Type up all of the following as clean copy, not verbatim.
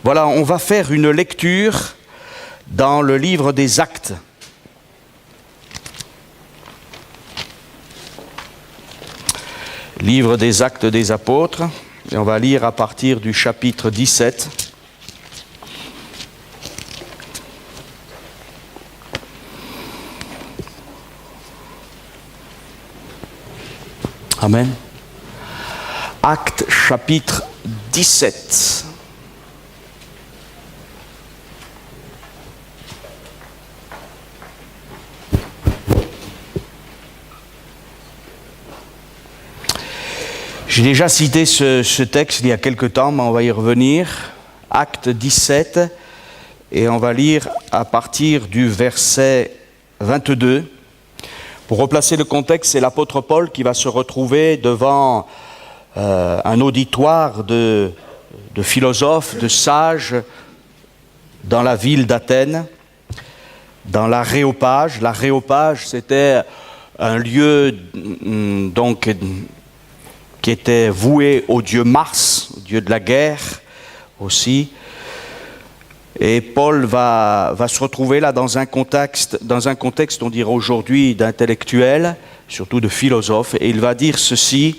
Voilà, on va faire une lecture dans le livre des Actes. Livre des Actes des Apôtres, et on va lire à partir du chapitre 17. Amen. Actes chapitre 17. J'ai déjà cité ce texte il y a quelque temps, mais on va y revenir. Acte 17, et on va lire à partir du verset 22. Pour replacer le contexte, c'est l'apôtre Paul qui va se retrouver devant un auditoire de philosophes, de sages, dans la ville d'Athènes, dans l'Aréopage. L'Aréopage, c'était un lieu donc qui était voué au dieu Mars, au dieu de la guerre aussi. Et Paul va se retrouver là dans un contexte, on dirait aujourd'hui, d'intellectuels, surtout de philosophes, et il va dire ceci,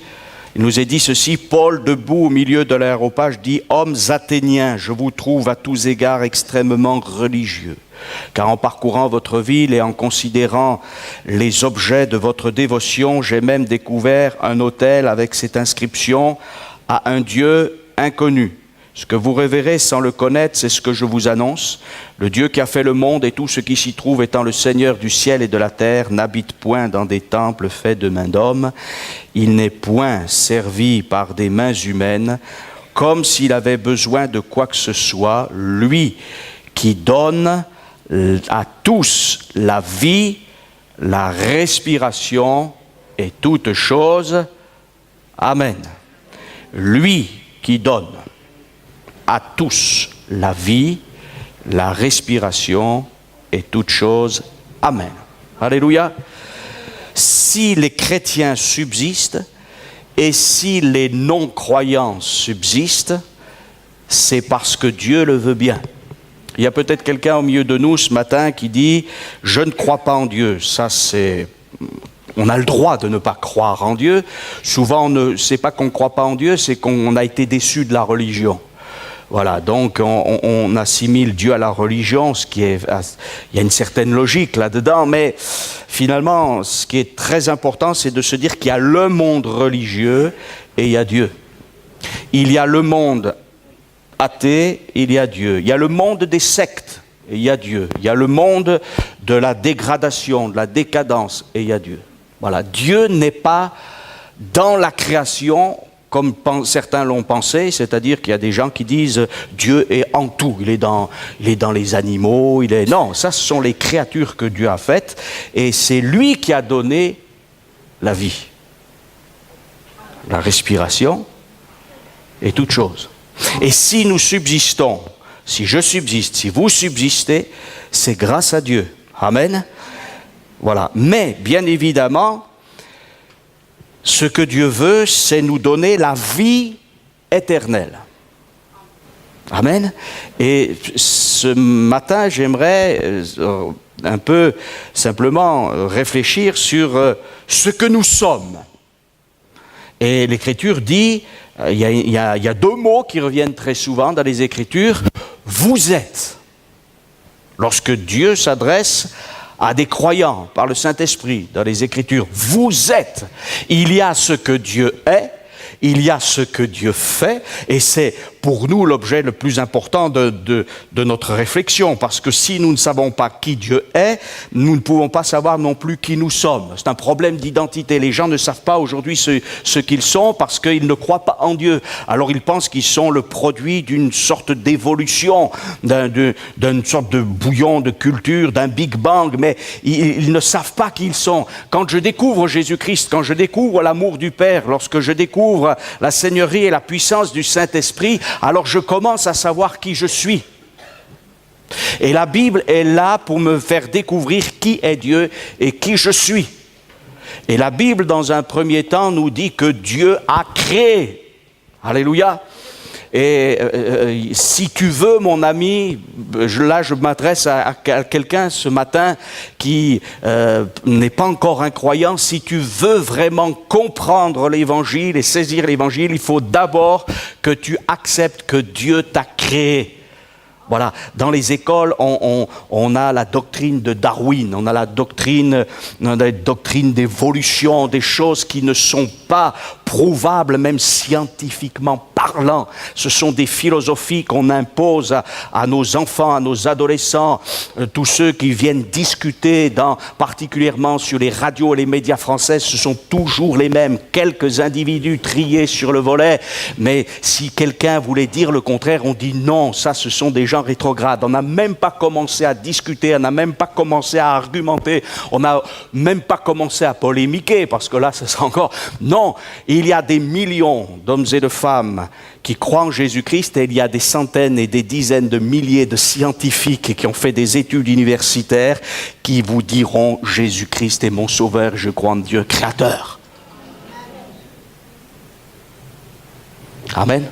il nous est dit ceci: Paul, debout au milieu de l'Aréopage, dit: « Hommes athéniens, je vous trouve à tous égards extrêmement religieux, car en parcourant votre ville et en considérant les objets de votre dévotion, j'ai même découvert un autel avec cette inscription: à un Dieu inconnu. Ce que vous révérez sans le connaître, c'est ce que je vous annonce. Le Dieu qui a fait le monde et tout ce qui s'y trouve, étant le Seigneur du ciel et de la terre, n'habite point dans des temples faits de mains d'hommes. Il n'est point servi par des mains humaines, comme s'il avait besoin de quoi que ce soit. Lui qui donne à tous la vie, la respiration et toutes choses. Amen. Lui qui donne à tous la vie, la respiration et toutes choses. Amen. Alléluia. Si les chrétiens subsistent et si les non-croyants subsistent, c'est parce que Dieu le veut bien. Il y a peut-être quelqu'un au milieu de nous ce matin qui dit « Je ne crois pas en Dieu ». Ça, c'est... On a le droit de ne pas croire en Dieu. Souvent, c'est pas qu'on ne croit pas en Dieu, c'est qu'on a été déçu de la religion. Voilà, donc on assimile Dieu à la religion, il y a une certaine logique là-dedans, mais finalement, ce qui est très important, c'est de se dire qu'il y a le monde religieux et il y a Dieu. Il y a le monde athée, il y a Dieu. Il y a le monde des sectes, et il y a Dieu. Il y a le monde de la dégradation, de la décadence, et il y a Dieu. Voilà, Dieu n'est pas dans la création comme certains l'ont pensé, c'est-à-dire qu'il y a des gens qui disent Dieu est en tout, il est dans les animaux, Non, ça ce sont les créatures que Dieu a faites, et c'est lui qui a donné la vie, la respiration et toutes choses. Et si nous subsistons, si je subsiste, si vous subsistez, c'est grâce à Dieu. Amen. Voilà. Mais, bien évidemment, ce que Dieu veut, c'est nous donner la vie éternelle. Amen. Et ce matin, j'aimerais un peu simplement réfléchir sur ce que nous sommes. Et l'Écriture dit, il y a deux mots qui reviennent très souvent dans les Écritures. Vous êtes. Lorsque Dieu s'adresse à des croyants par le Saint-Esprit dans les Écritures, vous êtes. Il y a ce que Dieu est, il y a ce que Dieu fait, et c'est pour nous l'objet le plus important de notre réflexion, parce que si nous ne savons pas qui Dieu est, nous ne pouvons pas savoir non plus qui nous sommes. C'est un problème d'identité. Les gens ne savent pas aujourd'hui ce qu'ils sont parce qu'ils ne croient pas en Dieu. Alors ils pensent qu'ils sont le produit d'une sorte d'évolution, d'une sorte de bouillon de culture, d'un Big Bang, mais ils ne savent pas qui ils sont. Quand je découvre Jésus-Christ, quand je découvre l'amour du Père, lorsque je découvre la Seigneurie et la puissance du Saint-Esprit, alors je commence à savoir qui je suis. Et la Bible est là pour me faire découvrir qui est Dieu et qui je suis. Et la Bible, dans un premier temps, nous dit que Dieu a créé. Alléluia. Et si tu veux, mon ami, là je m'adresse à quelqu'un ce matin qui n'est pas encore un croyant, si tu veux vraiment comprendre l'Évangile et saisir l'Évangile, il faut d'abord que tu acceptes que Dieu t'a créé. Voilà, dans les écoles, on a la doctrine de Darwin, on a la doctrine d'évolution, des choses qui ne sont pas prouvables, même scientifiquement parlant. Ce sont des philosophies qu'on impose à nos enfants, à nos adolescents, tous ceux qui viennent discuter, particulièrement sur les radios et les médias français, ce sont toujours les mêmes, quelques individus triés sur le volet, mais si quelqu'un voulait dire le contraire, on dit non, ça ce sont des gens rétrogrades. On n'a même pas commencé à discuter, on n'a même pas commencé à argumenter, on n'a même pas commencé à polémiquer, parce que là, ce sera encore... Non, il y a des millions d'hommes et de femmes qui croient en Jésus-Christ, et il y a des centaines et des dizaines de milliers de scientifiques qui ont fait des études universitaires qui vous diront « Jésus-Christ est mon sauveur, je crois en Dieu créateur ». Amen.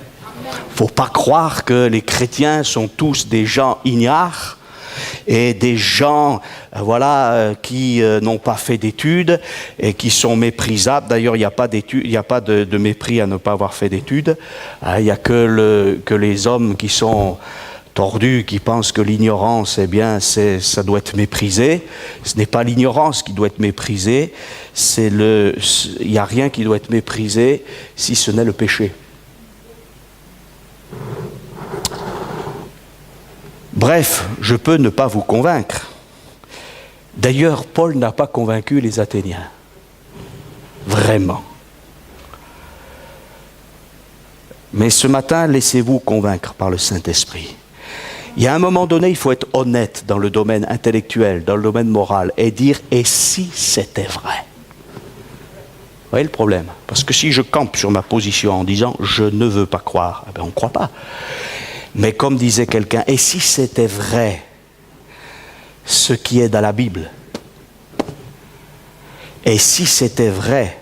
Faut pas croire que les chrétiens sont tous des gens ignares et des gens qui n'ont pas fait d'études et qui sont méprisables. D'ailleurs, il n'y a pas d'études, il n'y a pas de mépris à ne pas avoir fait d'études. Il n'y a que les hommes qui sont tordus, qui pensent que l'ignorance, eh bien, ça doit être méprisé. Ce n'est pas l'ignorance qui doit être méprisée, il n'y a rien qui doit être méprisé si ce n'est le péché. Bref, je peux ne pas vous convaincre. D'ailleurs, Paul n'a pas convaincu les Athéniens. Vraiment. Mais ce matin, laissez-vous convaincre par le Saint-Esprit. Il y a un moment donné, il faut être honnête dans le domaine intellectuel, dans le domaine moral, et dire « et si c'était vrai ?» Vous voyez le problème? Parce que si je campe sur ma position en disant « je ne veux pas croire », eh bien, on ne croit pas. Mais comme disait quelqu'un, et si c'était vrai ce qui est dans la Bible? Et si c'était vrai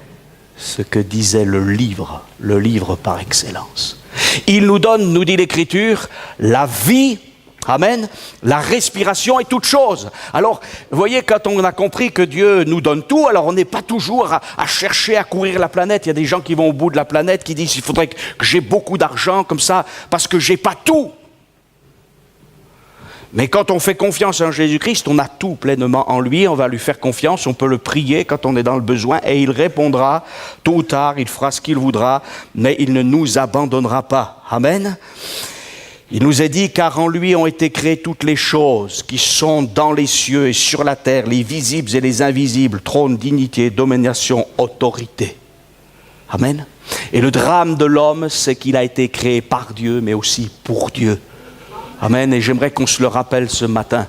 ce que disait le livre par excellence? Il nous donne, nous dit l'Écriture, la vie, amen, la respiration et toute chose. Alors, vous voyez, quand on a compris que Dieu nous donne tout, alors on n'est pas toujours à chercher à courir la planète. Il y a des gens qui vont au bout de la planète, qui disent, il faudrait que j'ai beaucoup d'argent comme ça, parce que j'ai pas tout. Mais quand on fait confiance en Jésus-Christ, on a tout pleinement en lui, on va lui faire confiance, on peut le prier quand on est dans le besoin, et il répondra, tôt ou tard, il fera ce qu'il voudra, mais il ne nous abandonnera pas. Amen. Il nous est dit, car en lui ont été créées toutes les choses qui sont dans les cieux et sur la terre, les visibles et les invisibles, trône, dignité, domination, autorité. Amen. Et le drame de l'homme, c'est qu'il a été créé par Dieu, mais aussi pour Dieu. Amen. Et j'aimerais qu'on se le rappelle ce matin,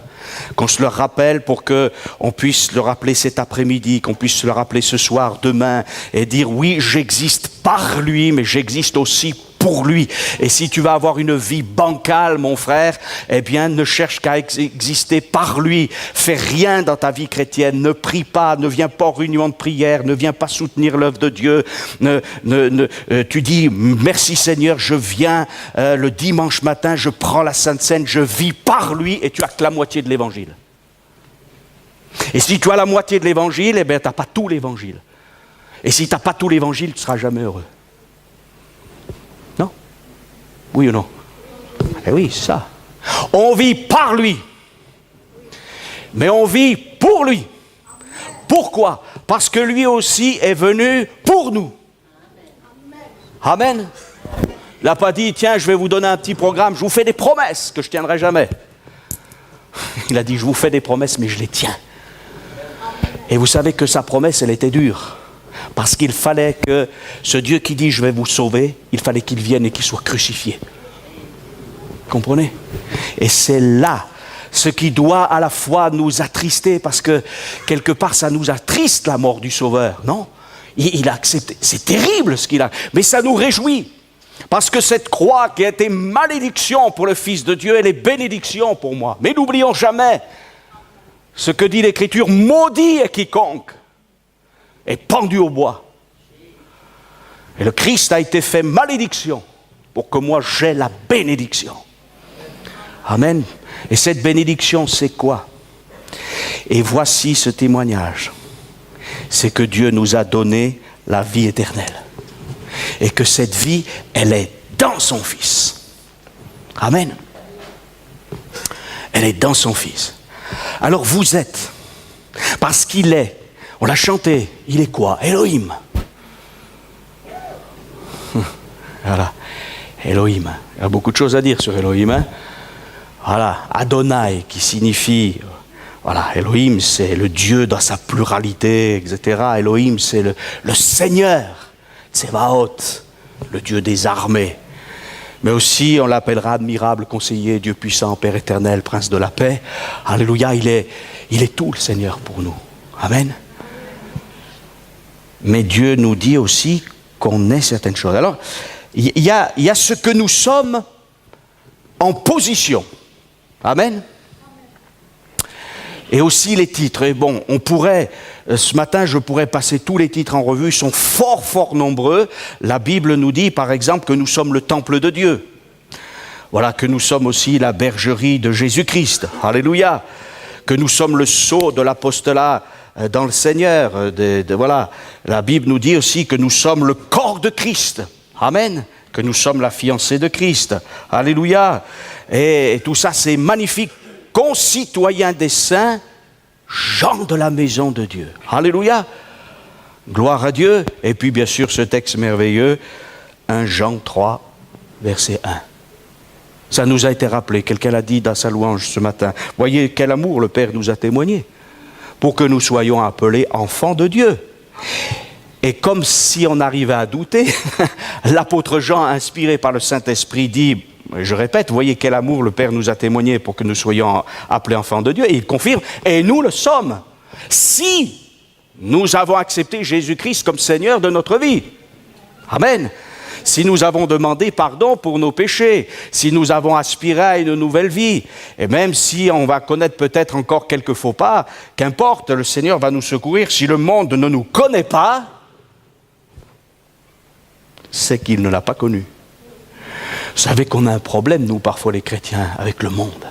qu'on se le rappelle pour qu'on puisse le rappeler cet après-midi, qu'on puisse se le rappeler ce soir, demain, et dire oui, j'existe par lui, mais j'existe aussi pour lui. Et si tu vas avoir une vie bancale, mon frère, eh bien, ne cherche qu'à exister par lui. Fais rien dans ta vie chrétienne. Ne prie pas, ne viens pas aux réunions de prière, ne viens pas soutenir l'œuvre de Dieu. Tu dis, merci Seigneur, je viens le dimanche matin, je prends la Sainte Seine, je vis par lui, et tu as que la moitié de l'évangile. Et si tu as la moitié de l'évangile, eh bien, tu n'as pas tout l'évangile. Et si tu n'as pas tout l'évangile, tu ne seras jamais heureux. Oui ou non? Eh oui, c'est ça. On vit par lui. Mais on vit pour lui. Pourquoi? Parce que lui aussi est venu pour nous. Amen. Il n'a pas dit, tiens, je vais vous donner un petit programme, je vous fais des promesses que je ne tiendrai jamais. Il a dit, je vous fais des promesses, mais je les tiens. Et vous savez que sa promesse, elle était dure. Parce qu'il fallait que ce Dieu qui dit « je vais vous sauver », il fallait qu'il vienne et qu'il soit crucifié. Comprenez? Et c'est là ce qui doit à la fois nous attrister, parce que quelque part ça nous attriste la mort du Sauveur, non? Il a accepté, c'est terrible ce qu'il a, mais ça nous réjouit. Parce que cette croix qui a été malédiction pour le Fils de Dieu, elle est bénédiction pour moi. Mais n'oublions jamais ce que dit l'Écriture, maudit est quiconque est pendu au bois. Et le Christ a été fait malédiction pour que moi j'aie la bénédiction. Amen. Et cette bénédiction, c'est quoi? Et voici ce témoignage. C'est que Dieu nous a donné la vie éternelle. Et que cette vie, elle est dans son Fils. Amen. Elle est dans son Fils. Alors vous êtes, parce qu'il est, on l'a chanté, il est quoi? Elohim. Voilà, Elohim. Il y a beaucoup de choses à dire sur Elohim. Hein? Voilà, Adonai qui signifie, voilà, Elohim c'est le Dieu dans sa pluralité, etc. Elohim c'est le Seigneur, Tsevaot, le Dieu des armées. Mais aussi on l'appellera admirable conseiller, Dieu puissant, Père éternel, Prince de la paix. Alléluia, il est tout le Seigneur pour nous. Amen. Mais Dieu nous dit aussi qu'on est certaines choses. Alors, il y a ce que nous sommes en position. Amen. Et aussi les titres. Et bon, on pourrait, ce matin, je pourrais passer tous les titres en revue. Ils sont fort, fort nombreux. La Bible nous dit, par exemple, que nous sommes le temple de Dieu. Voilà, que nous sommes aussi la bergerie de Jésus-Christ. Alléluia. Que nous sommes le sceau de l'apostolat dans le Seigneur. Voilà. La Bible nous dit aussi que nous sommes le corps de Christ. Amen. Que nous sommes la fiancée de Christ. Alléluia. Et tout ça, c'est magnifique. Concitoyens des saints, gens de la maison de Dieu. Alléluia. Gloire à Dieu. Et puis, bien sûr, ce texte merveilleux, 1 Jean 3, verset 1. Ça nous a été rappelé. Quelqu'un l'a dit dans sa louange ce matin. Voyez quel amour le Père nous a témoigné. Pour que nous soyons appelés enfants de Dieu. Et comme si on arrivait à douter, l'apôtre Jean, inspiré par le Saint-Esprit, dit, je répète, voyez quel amour le Père nous a témoigné pour que nous soyons appelés enfants de Dieu. Et il confirme, et nous le sommes, si nous avons accepté Jésus-Christ comme Seigneur de notre vie. Amen. Si nous avons demandé pardon pour nos péchés, si nous avons aspiré à une nouvelle vie, et même si on va connaître peut-être encore quelques faux pas, qu'importe, le Seigneur va nous secourir. Si le monde ne nous connaît pas, c'est qu'il ne l'a pas connu. Vous savez qu'on a un problème, nous, parfois les chrétiens, avec le monde.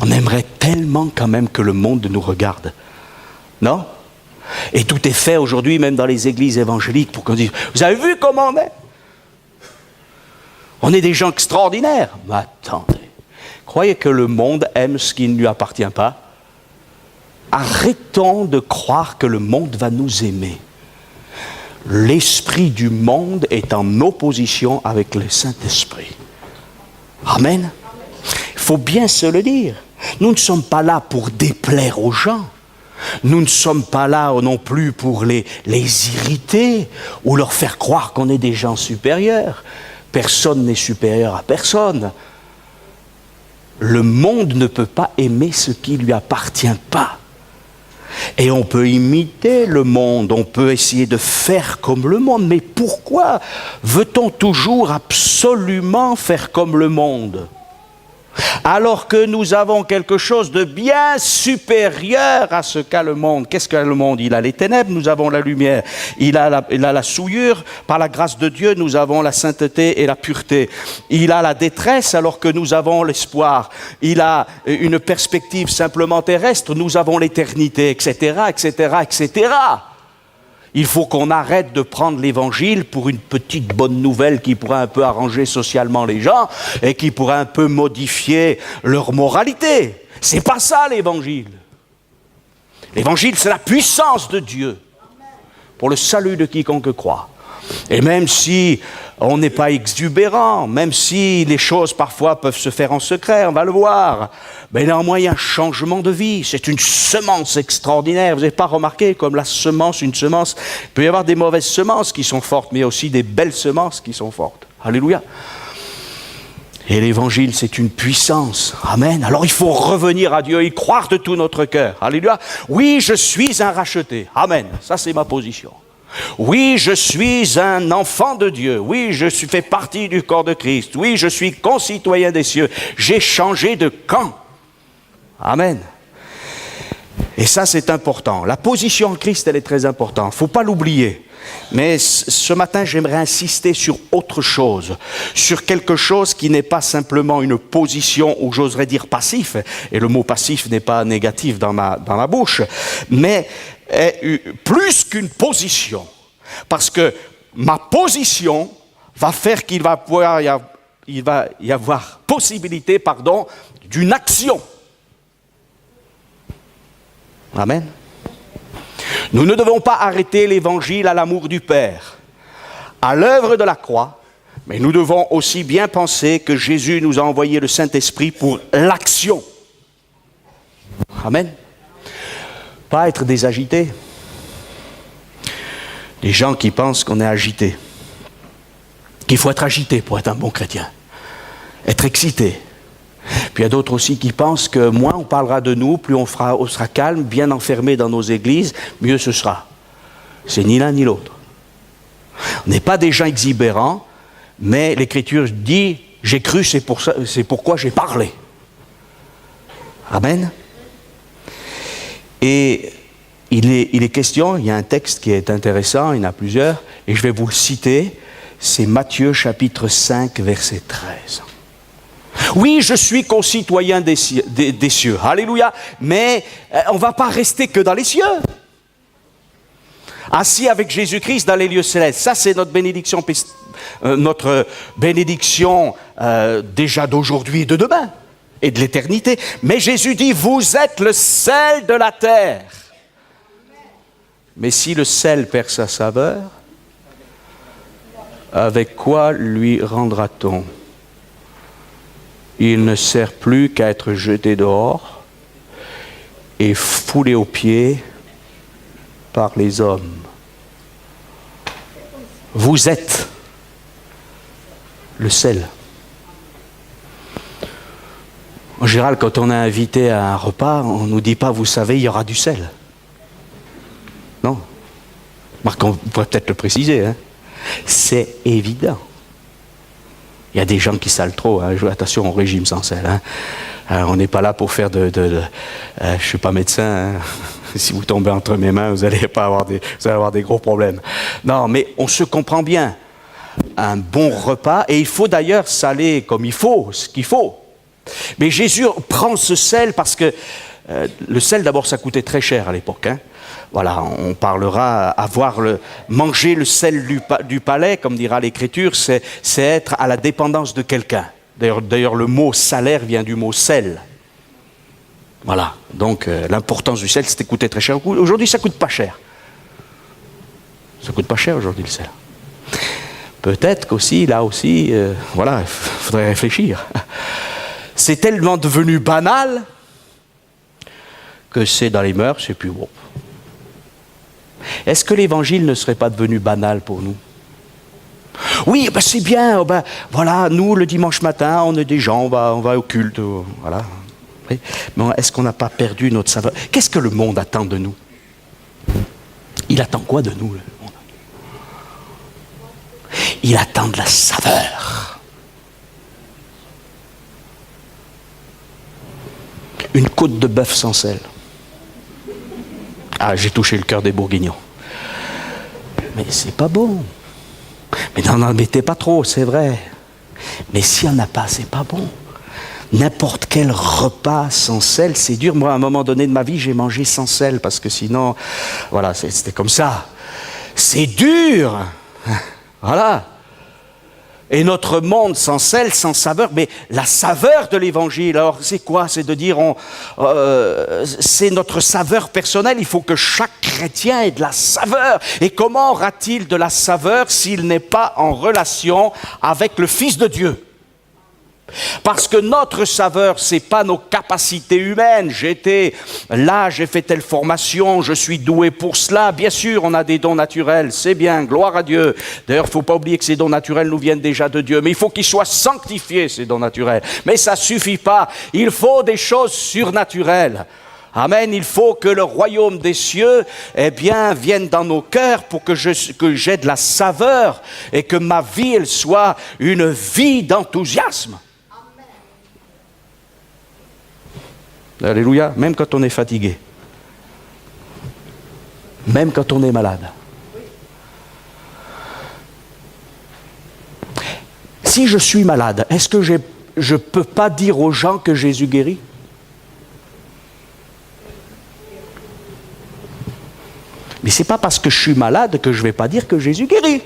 On aimerait tellement quand même que le monde nous regarde. Non? Et tout est fait aujourd'hui, même dans les églises évangéliques, pour qu'on dise, vous avez vu comment on est? On est des gens extraordinaires. Mais attendez, croyez que le monde aime ce qui ne lui appartient pas? Arrêtons de croire que le monde va nous aimer. L'esprit du monde est en opposition avec le Saint-Esprit. Amen. Il faut bien se le dire. Nous ne sommes pas là pour déplaire aux gens. Nous ne sommes pas là non plus pour les irriter ou leur faire croire qu'on est des gens supérieurs. Personne n'est supérieur à personne. Le monde ne peut pas aimer ce qui ne lui appartient pas. Et on peut imiter le monde, on peut essayer de faire comme le monde. Mais pourquoi veut-on toujours absolument faire comme le monde? Alors que nous avons quelque chose de bien supérieur à ce qu'a le monde. Qu'est-ce qu'a le monde? Il a les ténèbres, nous avons la lumière. Il a la souillure, par la grâce de Dieu, nous avons la sainteté et la pureté. Il a la détresse alors que nous avons l'espoir. Il a une perspective simplement terrestre, nous avons l'éternité, etc., etc., etc. Il faut qu'on arrête de prendre l'évangile pour une petite bonne nouvelle qui pourrait un peu arranger socialement les gens et qui pourrait un peu modifier leur moralité. C'est pas ça l'évangile. L'évangile, c'est la puissance de Dieu pour le salut de quiconque croit. Et même si on n'est pas exubérant, même si les choses parfois peuvent se faire en secret, on va le voir, mais néanmoins il y a un changement de vie, c'est une semence extraordinaire. Vous n'avez pas remarqué comme la semence, une semence, il peut y avoir des mauvaises semences qui sont fortes, mais il y a aussi des belles semences qui sont fortes. Alléluia. Et l'évangile, c'est une puissance. Amen. Alors il faut revenir à Dieu et croire de tout notre cœur. Alléluia. Oui, je suis un racheté. Amen. Ça, c'est ma position. Oui, je suis un enfant de Dieu. Oui, je fais partie du corps de Christ. Oui, je suis concitoyen des cieux. J'ai changé de camp. Amen. Et ça, c'est important. La position en Christ, elle est très importante. Il ne faut pas l'oublier. Mais ce matin, j'aimerais insister sur autre chose, sur quelque chose qui n'est pas simplement une position, ou j'oserais dire passif, et le mot passif n'est pas négatif dans ma bouche, mais est plus qu'une position. Parce que ma position va faire qu'il va y avoir possibilité, d'une action. Amen. Nous ne devons pas arrêter l'évangile à l'amour du Père, à l'œuvre de la croix, mais nous devons aussi bien penser que Jésus nous a envoyé le Saint-Esprit pour l'action. Amen. Pas être des agités. Les gens qui pensent qu'on est agité, qu'il faut être agité pour être un bon chrétien, être excité. Puis il y a d'autres aussi qui pensent que moins on parlera de nous, plus on sera calme, bien enfermé dans nos églises, mieux ce sera. C'est ni l'un ni l'autre. On n'est pas des gens exubérants, mais l'Écriture dit « j'ai cru, c'est pourquoi j'ai parlé ». Amen. Et il est question, il y a un texte qui est intéressant, il y en a plusieurs, et je vais vous le citer, c'est Matthieu chapitre 5, verset 13. Oui, je suis concitoyen des cieux, alléluia, mais on ne va pas rester que dans les cieux. Assis avec Jésus-Christ dans les lieux célestes, ça c'est notre bénédiction déjà d'aujourd'hui et de demain, et de l'éternité. Mais Jésus dit, vous êtes le sel de la terre. Mais si le sel perd sa saveur, avec quoi lui rendra-t-on ? Il ne sert plus qu'à être jeté dehors et foulé aux pieds par les hommes. Vous êtes le sel. En général, quand on est invité à un repas, on ne nous dit pas, vous savez, il y aura du sel. Non. Marc, on pourrait peut-être le préciser. Hein. C'est évident. Il y a des gens qui salent trop. Hein. Attention au régime sans sel. Hein. On n'est pas là pour faire je ne suis pas médecin. Hein. Si vous tombez entre mes mains, vous allez avoir des gros problèmes. Non, mais on se comprend bien. Un bon repas, et il faut d'ailleurs saler comme il faut, ce qu'il faut. Mais Jésus prend ce sel parce que le sel, d'abord, ça coûtait très cher à l'époque. Hein. Voilà, on parlera, manger le sel du palais, comme dira l'Écriture, c'est être à la dépendance de quelqu'un. D'ailleurs, le mot salaire vient du mot sel. Voilà, donc l'importance du sel, c'était coûté très cher. Aujourd'hui, ça ne coûte pas cher. Ça ne coûte pas cher aujourd'hui, le sel. Peut-être qu'aussi, là aussi, voilà, il faudrait réfléchir. C'est tellement devenu banal que c'est dans les mœurs, c'est plus bon. Est-ce que l'évangile ne serait pas devenu banal pour nous ? Oui, ben c'est bien, voilà, nous le dimanche matin, on est des gens, on va au culte, voilà. Mais est-ce qu'on n'a pas perdu notre saveur ? Qu'est-ce que le monde attend de nous ? Il attend quoi de nous, le monde ? Il attend de la saveur. Une côte de bœuf sans sel. Ah, j'ai touché le cœur des Bourguignons. Mais c'est pas bon. Mais n'en mettez pas trop, c'est vrai. Mais s'il n'y en a pas, c'est pas bon. N'importe quel repas sans sel, c'est dur. Moi, à un moment donné de ma vie, j'ai mangé sans sel, parce que sinon, voilà, c'était comme ça. C'est dur. Voilà. Et notre monde sans sel, sans saveur, mais la saveur de l'évangile, alors c'est quoi ? C'est de dire, c'est notre saveur personnelle, il faut que chaque chrétien ait de la saveur. Et comment aura-t-il de la saveur s'il n'est pas en relation avec le Fils de Dieu ? Parce que notre saveur, c'est pas nos capacités humaines. J'étais là, j'ai fait telle formation, je suis doué pour cela. Bien sûr, on a des dons naturels, c'est bien, gloire à Dieu. D'ailleurs, il ne faut pas oublier que ces dons naturels nous viennent déjà de Dieu. Mais il faut qu'ils soient sanctifiés, ces dons naturels. Mais ça ne suffit pas. Il faut des choses surnaturelles. Amen. Il faut que le royaume des cieux, vienne dans nos cœurs pour que j'ai de la saveur et que ma vie, elle soit une vie d'enthousiasme. Alléluia, même quand on est fatigué. Même quand on est malade. Si je suis malade, est-ce que je ne peux pas dire aux gens que Jésus guérit? Mais ce n'est pas parce que je suis malade que je ne vais pas dire que Jésus guérit.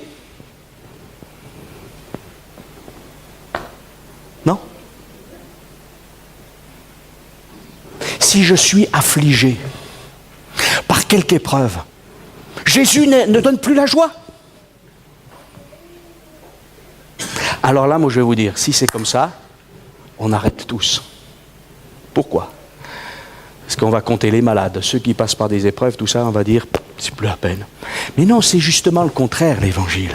Non? Si je suis affligé par quelque épreuve, Jésus ne donne plus la joie. Alors là, moi je vais vous dire, si c'est comme ça, on arrête tous. Pourquoi? Parce qu'on va compter les malades, ceux qui passent par des épreuves, tout ça, on va dire, c'est plus la peine. Mais non, c'est justement le contraire, l'évangile.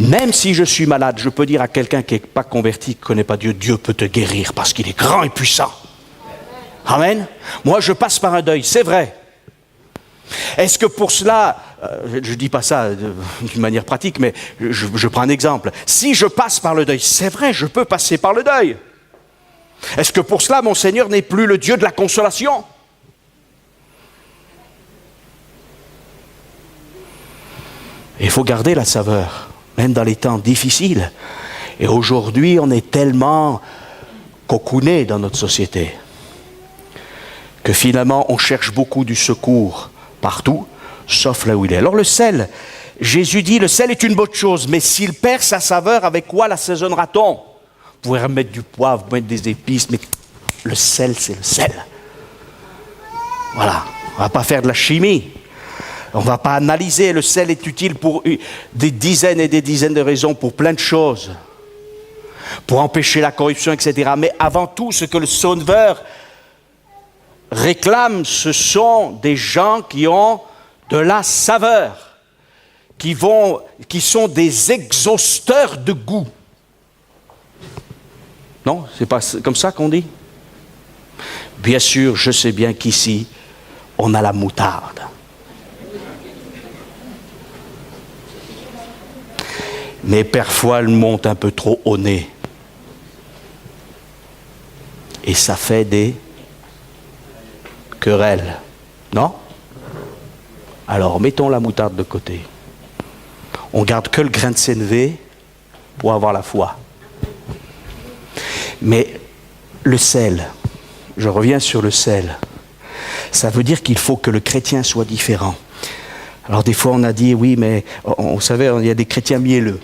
Même si je suis malade, je peux dire à quelqu'un qui n'est pas converti, qui ne connaît pas Dieu, Dieu peut te guérir parce qu'il est grand et puissant. Amen. Moi, je passe par un deuil, c'est vrai. Est-ce que pour cela, je ne dis pas ça d'une manière pratique, mais je prends un exemple. Si je passe par le deuil, c'est vrai, je peux passer par le deuil. Est-ce que pour cela, mon Seigneur n'est plus le Dieu de la consolation? Il faut garder la saveur, même dans les temps difficiles. Et aujourd'hui, on est tellement cocooné dans notre société que finalement, on cherche beaucoup du secours partout, sauf là où il est. Alors le sel, Jésus dit, le sel est une bonne chose, mais s'il perd sa saveur, avec quoi l'assaisonnera-t-on? Vous pouvez remettre du poivre, vous mettre des épices, mais le sel, c'est le sel. Voilà, on ne va pas faire de la chimie. On ne va pas analyser. Le sel est utile pour des dizaines et des dizaines de raisons, pour plein de choses. Pour empêcher la corruption, etc. Mais avant tout, ce que le Sauveur réclame, ce sont des gens qui ont de la saveur, qui sont des exhausteurs de goût. Non, c'est pas comme ça qu'on dit? Bien sûr, je sais bien qu'ici, on a la moutarde. Mais parfois, elle monte un peu trop au nez. Et ça fait des querelles. Non? Alors, mettons la moutarde de côté. On garde que le grain de sénévé pour avoir la foi. Mais le sel, je reviens sur le sel, ça veut dire qu'il faut que le chrétien soit différent. Alors des fois on a dit, oui, mais vous savez, il y a des chrétiens mielleux.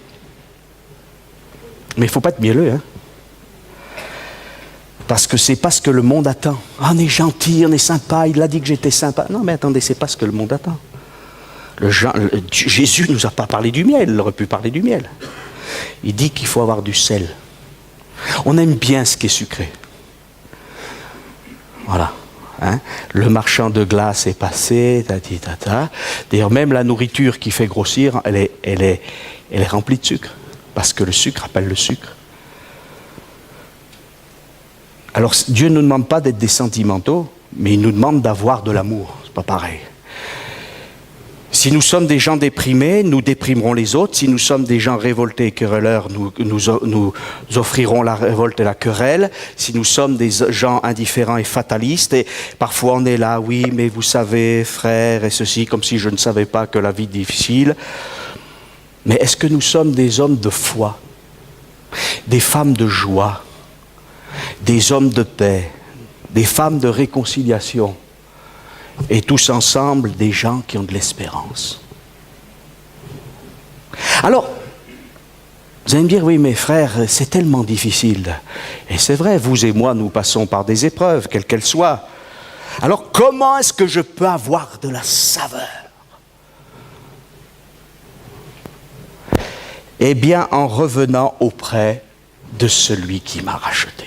Mais il ne faut pas être mielleux, hein. Parce que c'est pas ce que le monde attend. Ah, on est gentil, on est sympa, il a dit que j'étais sympa. Non, mais attendez, c'est pas ce que le monde attend. Jésus ne nous a pas parlé du miel, il aurait pu parler du miel. Il dit qu'il faut avoir du sel. On aime bien ce qui est sucré. Voilà. Hein? Le marchand de glace est passé, tata. D'ailleurs, même la nourriture qui fait grossir, elle est remplie de sucre. Parce que le sucre appelle le sucre. Alors, Dieu ne nous demande pas d'être des sentimentaux, mais il nous demande d'avoir de l'amour. C'est pas pareil. Si nous sommes des gens déprimés, nous déprimerons les autres. Si nous sommes des gens révoltés et querelleurs, nous offrirons la révolte et la querelle. Si nous sommes des gens indifférents et fatalistes, et parfois on est là, oui, mais vous savez, frère, et ceci, comme si je ne savais pas que la vie est difficile. Mais est-ce que nous sommes des hommes de foi, des femmes de joie, des hommes de paix, des femmes de réconciliation? Et tous ensemble, des gens qui ont de l'espérance. Alors, vous allez me dire, oui, mes frères, c'est tellement difficile. Et c'est vrai, vous et moi, nous passons par des épreuves, quelles qu'elles soient. Alors, comment est-ce que je peux avoir de la saveur? Eh bien, en revenant auprès de celui qui m'a racheté.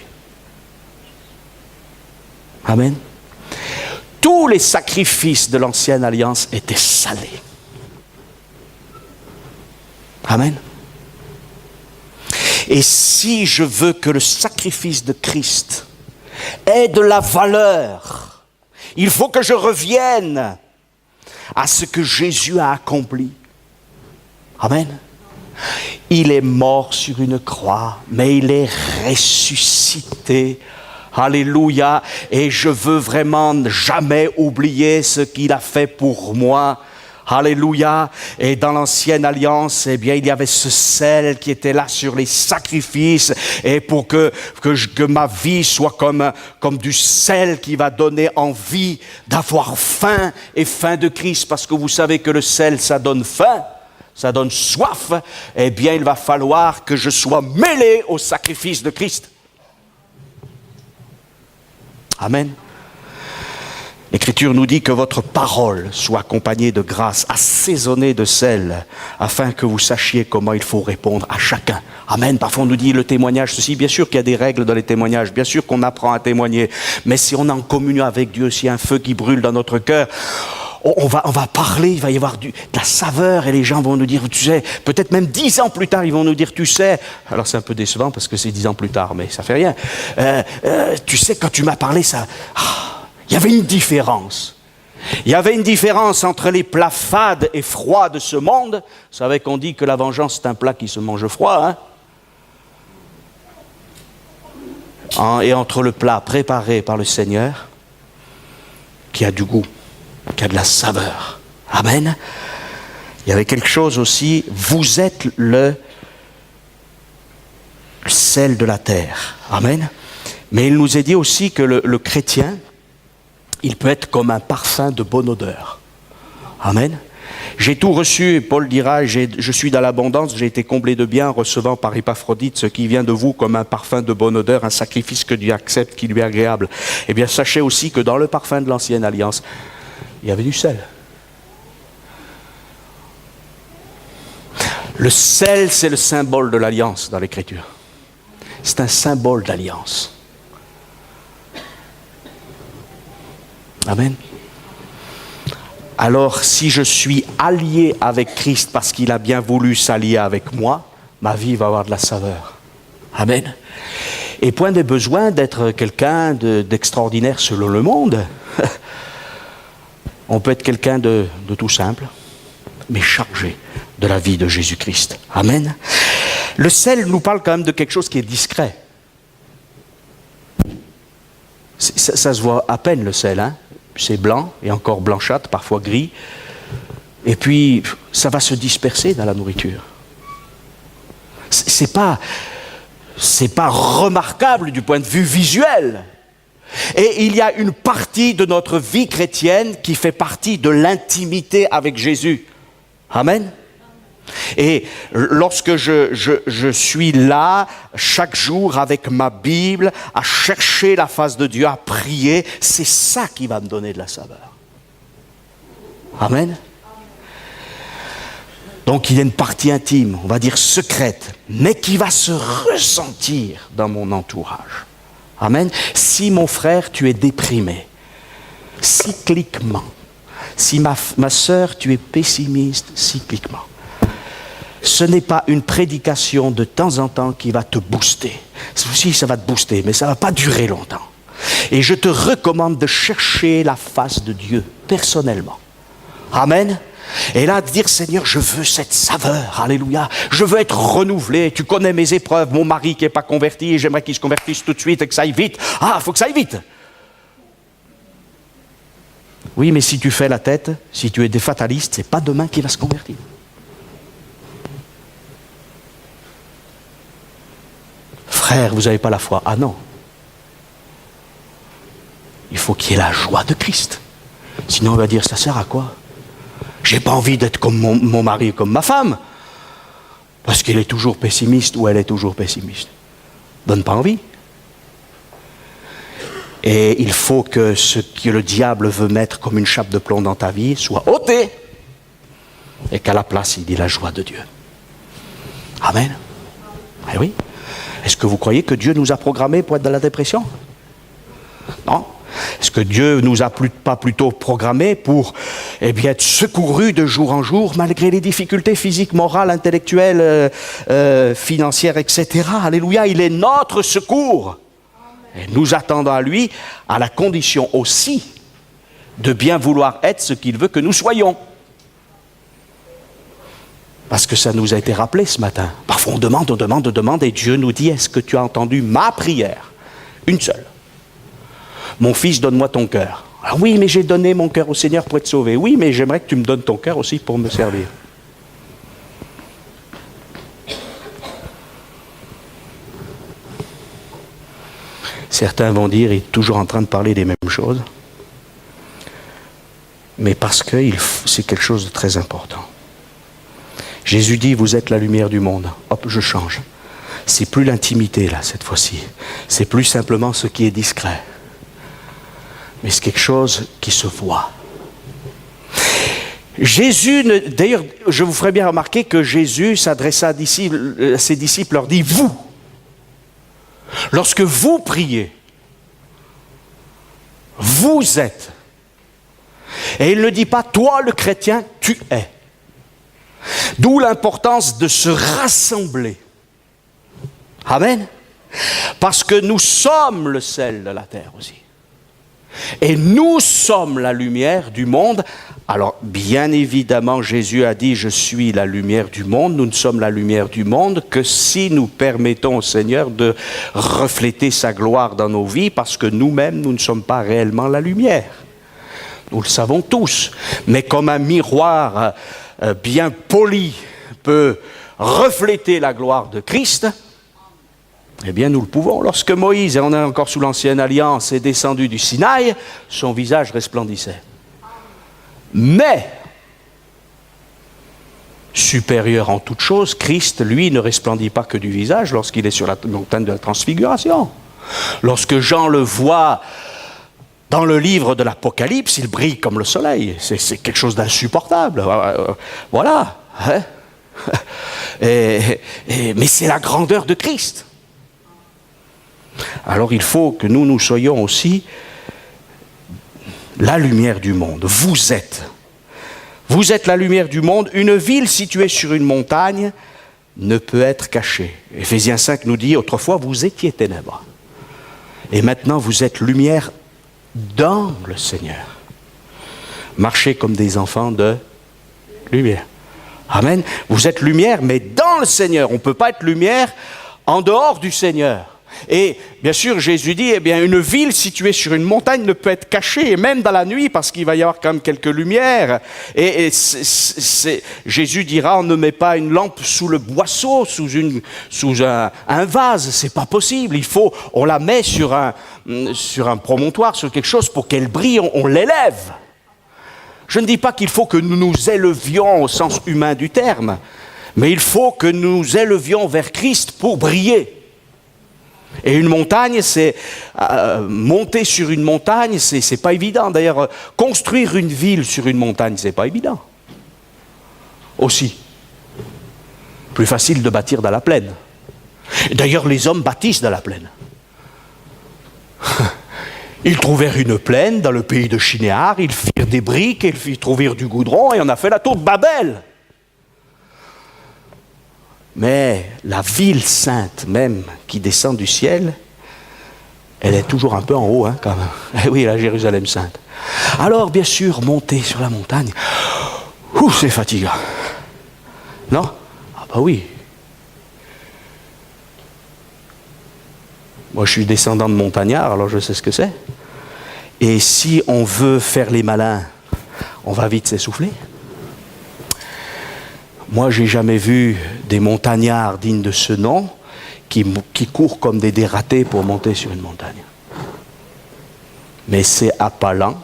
Amen. Tous les sacrifices de l'ancienne alliance étaient salés. Amen. Et si je veux que le sacrifice de Christ ait de la valeur, il faut que je revienne à ce que Jésus a accompli. Amen. Il est mort sur une croix, mais il est ressuscité. Alléluia, et je veux vraiment jamais oublier ce qu'il a fait pour moi. Alléluia. Et dans l'ancienne alliance, eh bien, il y avait ce sel qui était là sur les sacrifices. Et pour que ma vie soit comme du sel qui va donner envie d'avoir faim et faim de Christ. Parce que vous savez que le sel, ça donne faim, ça donne soif. Eh bien, il va falloir que je sois mêlé au sacrifice de Christ. Amen. L'Écriture nous dit que votre parole soit accompagnée de grâce, assaisonnée de sel, afin que vous sachiez comment il faut répondre à chacun. Amen. Parfois on nous dit le témoignage, ceci, bien sûr qu'il y a des règles dans les témoignages, bien sûr qu'on apprend à témoigner, mais si on est en communion avec Dieu, s'il y a un feu qui brûle dans notre cœur, on va parler, il va y avoir de la saveur et les gens vont nous dire, tu sais, peut-être même 10 ans plus tard, ils vont nous dire, tu sais, alors c'est un peu décevant parce que c'est 10 ans plus tard, mais ça fait rien. Tu sais, quand tu m'as parlé, ça... il y avait une différence. Il y avait une différence entre les plats fades et froids de ce monde. Vous savez qu'on dit que la vengeance, c'est un plat qui se mange froid, et entre le plat préparé par le Seigneur, qui a du goût, qui a de la saveur. Amen. Il y avait quelque chose aussi, vous êtes le sel de la terre. Amen. Mais il nous est dit aussi que le chrétien, il peut être comme un parfum de bonne odeur. Amen. J'ai tout reçu, et Paul dira, je suis dans l'abondance, j'ai été comblé de bien, recevant par Épaphrodite ce qui vient de vous comme un parfum de bonne odeur, un sacrifice que Dieu accepte, qui lui est agréable. Eh bien, sachez aussi que dans le parfum de l'ancienne alliance, il y avait du sel. Le sel, c'est le symbole de l'alliance dans l'Écriture. C'est un symbole d'alliance. Amen. Alors, si je suis allié avec Christ parce qu'il a bien voulu s'allier avec moi, ma vie va avoir de la saveur. Amen. Et point de besoin d'être quelqu'un d'extraordinaire selon le monde. On peut être quelqu'un de tout simple, mais chargé de la vie de Jésus-Christ. Amen. Le sel nous parle quand même de quelque chose qui est discret. Ça se voit à peine, le sel, hein. C'est blanc et encore blanchâtre, parfois gris. Et puis, ça va se disperser dans la nourriture. C'est pas remarquable du point de vue visuel. Et il y a une partie de notre vie chrétienne qui fait partie de l'intimité avec Jésus. Amen. Et lorsque je suis là, chaque jour avec ma Bible, à chercher la face de Dieu, à prier, c'est ça qui va me donner de la saveur. Amen. Donc il y a une partie intime, on va dire secrète, mais qui va se ressentir dans mon entourage. Amen. Si mon frère, tu es déprimé, cycliquement, si ma sœur, tu es pessimiste, cycliquement, ce n'est pas une prédication de temps en temps qui va te booster. Si, ça va te booster, mais ça ne va pas durer longtemps. Et je te recommande de chercher la face de Dieu personnellement. Amen. Et là, de dire, Seigneur, je veux cette saveur, alléluia, je veux être renouvelé, tu connais mes épreuves, mon mari qui n'est pas converti, et j'aimerais qu'il se convertisse tout de suite et que ça aille vite. Ah, il faut que ça aille vite. Oui, mais si tu fais la tête, si tu es des fatalistes, ce n'est pas demain qu'il va se convertir. Frère, vous n'avez pas la foi. Ah non. Il faut qu'il y ait la joie de Christ. Sinon, on va dire, ça sert à quoi? J'ai pas envie d'être comme mon mari, comme ma femme. Parce qu'il est toujours pessimiste ou elle est toujours pessimiste. Donne pas envie. Et il faut que ce que le diable veut mettre comme une chape de plomb dans ta vie soit ôté. Et qu'à la place, il dit la joie de Dieu. Amen. Eh oui. Est-ce que vous croyez que Dieu nous a programmés pour être dans la dépression? Non. Est-ce que Dieu nous a pas plutôt programmés pour être secourus de jour en jour malgré les difficultés physiques, morales, intellectuelles, financières, etc. Alléluia, il est notre secours. Et nous attendons à lui à la condition aussi de bien vouloir être ce qu'il veut que nous soyons. Parce que ça nous a été rappelé ce matin. Parfois on demande et Dieu nous dit, est-ce que tu as entendu ma prière? Une seule. Mon fils, donne-moi ton cœur. Alors oui, mais j'ai donné mon cœur au Seigneur pour être sauvé. Oui, mais j'aimerais que tu me donnes ton cœur aussi pour me servir. Certains vont dire, il est toujours en train de parler des mêmes choses. Mais parce que c'est quelque chose de très important. Jésus dit, vous êtes la lumière du monde. Hop, je change. C'est plus l'intimité, là, cette fois-ci. C'est plus simplement ce qui est discret. Mais c'est quelque chose qui se voit. Jésus, d'ailleurs, je vous ferai bien remarquer que Jésus s'adressa à ses disciples, leur dit, vous. Lorsque vous priez, vous êtes. Et il ne dit pas, toi le chrétien, tu es. D'où l'importance de se rassembler. Amen. Parce que nous sommes le sel de la terre aussi. Et nous sommes la lumière du monde. Alors, bien évidemment, Jésus a dit, je suis la lumière du monde. Nous ne sommes la lumière du monde que si nous permettons au Seigneur de refléter sa gloire dans nos vies, parce que nous-mêmes, nous ne sommes pas réellement la lumière. Nous le savons tous. Mais comme un miroir bien poli peut refléter la gloire de Christ, eh bien, nous le pouvons. Lorsque Moïse, et on est encore sous l'ancienne alliance, est descendu du Sinaï, son visage resplendissait. Mais, supérieur en toute chose, Christ, lui, ne resplendit pas que du visage lorsqu'il est sur la montagne de la transfiguration. Lorsque Jean le voit dans le livre de l'Apocalypse, il brille comme le soleil. C'est quelque chose d'insupportable. Voilà. Hein? Mais c'est la grandeur de Christ. Alors il faut que nous soyons aussi la lumière du monde. Vous êtes la lumière du monde. Une ville située sur une montagne ne peut être cachée. Éphésiens 5 nous dit, autrefois vous étiez ténèbres. Et maintenant vous êtes lumière dans le Seigneur. Marchez comme des enfants de lumière. Amen. Vous êtes lumière, mais dans le Seigneur. On ne peut pas être lumière en dehors du Seigneur. Et bien sûr, Jésus dit, eh bien, une ville située sur une montagne ne peut être cachée, et même dans la nuit, parce qu'il va y avoir quand même quelques lumières. Jésus dira, on ne met pas une lampe sous le boisseau, sous un vase, c'est pas possible. On la met sur un promontoire, sur quelque chose pour qu'elle brille, on l'élève. Je ne dis pas qu'il faut que nous nous élevions au sens humain du terme, mais il faut que nous élevions vers Christ pour briller. Et une montagne, monter sur une montagne, c'est pas évident. D'ailleurs, construire une ville sur une montagne, c'est pas évident. Aussi. Plus facile de bâtir dans la plaine. D'ailleurs, les hommes bâtissent dans la plaine. Ils trouvèrent une plaine dans le pays de Shinéar, ils firent des briques, ils trouvèrent du goudron et on a fait la tour de Babel. Mais la ville sainte même qui descend du ciel, elle est toujours un peu en haut, hein, quand même. Eh oui, la Jérusalem sainte. Alors, bien sûr, monter sur la montagne, c'est fatigant. Non? Ah bah oui. Moi, je suis descendant de montagnard, alors je sais ce que c'est. Et si on veut faire les malins, on va vite s'essouffler. Moi, j'ai jamais vu des montagnards dignes de ce nom qui courent comme des dératés pour monter sur une montagne. Mais c'est à pas lents,